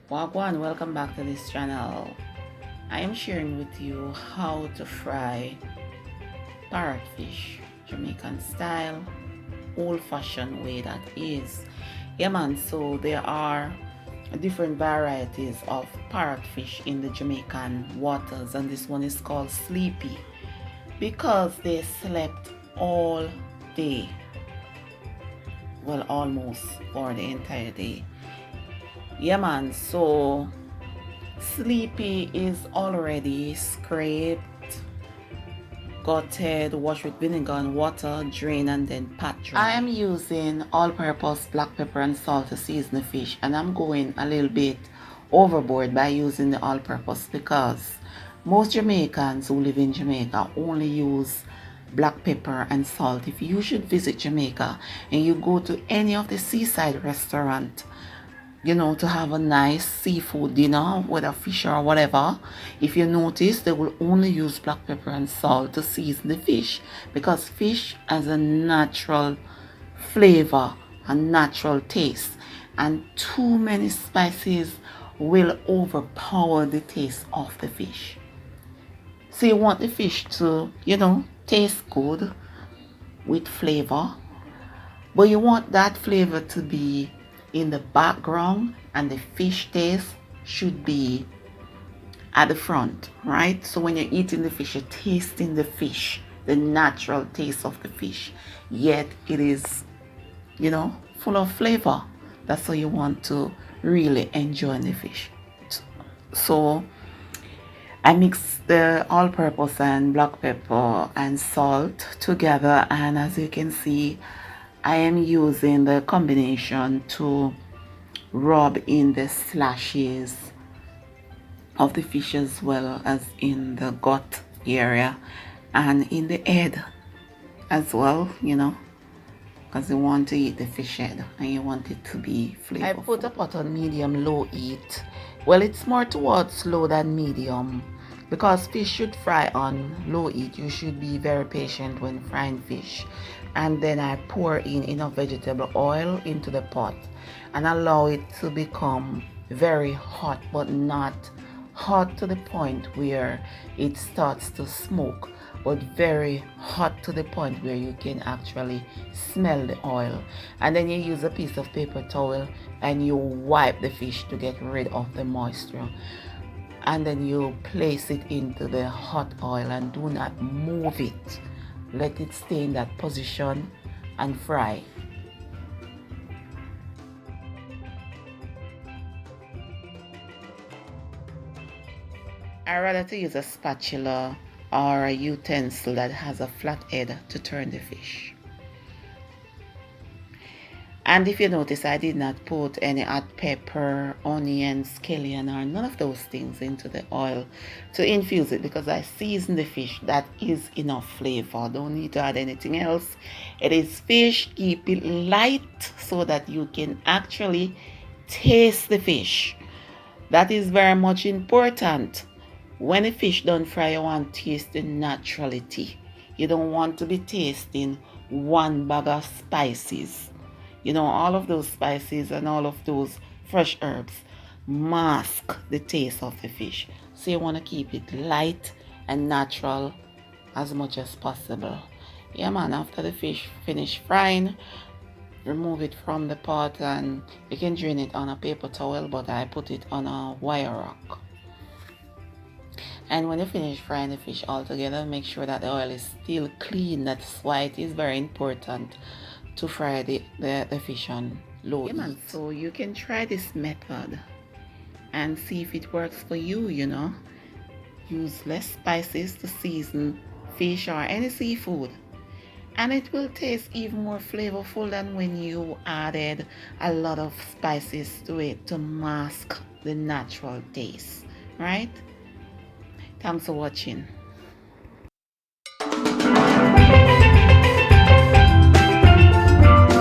Wagwan, welcome back to this channel. I am sharing with you how to fry parrotfish, Jamaican style, old-fashioned way that is. Yeah man, so there are different varieties of parrotfish in the Jamaican waters, and this one is called sleepy because they slept all day, well, almost for the entire day. Yeah man, so sleepy is already scraped, gutted, washed with vinegar and water, drain and then pat dry. I am using all-purpose black pepper and salt to season the fish, and I'm going a little bit overboard by using the all-purpose because most Jamaicans who live in Jamaica only use black pepper and salt. If you should visit Jamaica and you go to any of the seaside restaurants, to have a nice seafood dinner, whether fish or whatever, if you notice, they will only use black pepper and salt to season the fish because fish has a natural flavor, a natural taste, and too many spices will overpower the taste of the fish. So you want the fish to, taste good with flavor, but you want that flavor to be in the background and the fish taste should be at the front, right? So when you're eating the fish, you're tasting the fish, the natural taste of the fish, yet it is, full of flavor. That's how you want to really enjoy the fish. So I mix the all-purpose and black pepper and salt together, and as you can see, I am using the combination to rub in the slashes of the fish as well as in the gut area and in the head as well, because you want to eat the fish head and you want it to be flavorful. I put a pot on medium low heat. Well, it's more towards low than medium because fish should fry on low heat. You should be very patient when frying fish. And then I pour in enough vegetable oil into the pot and allow it to become very hot, but not hot to the point where it starts to smoke, but very hot to the point where you can actually smell the oil. And then you use a piece of paper towel and you wipe the fish to get rid of the moisture. And then you place it into the hot oil and do not move it. Let it stay in that position and fry. I rather to use a spatula or a utensil that has a flat head to turn the fish. And if you notice, I did not put any hot pepper, onions, scallion, or none of those things into the oil to infuse it because I season the fish. That is enough flavor. Don't need to add anything else. It is fish. Keep it light so that you can actually taste the fish. That is very much important. When the fish don't fry, you want to taste the naturality. You don't want to be tasting one bag of spices. All of those spices and all of those fresh herbs mask the taste of the fish. So you want to keep it light and natural as much as possible. Yeah man, after the fish finish frying, remove it from the pot and you can drain it on a paper towel, but I put it on a wire rack. And when you finish frying the fish all together, make sure that the oil is still clean. That's why it is very important to fry the fish on low heat. So you can try this method and see if it works for you, Use less spices to season fish or any seafood. And it will taste even more flavorful than when you added a lot of spices to it to mask the natural taste, right? Thanks for watching.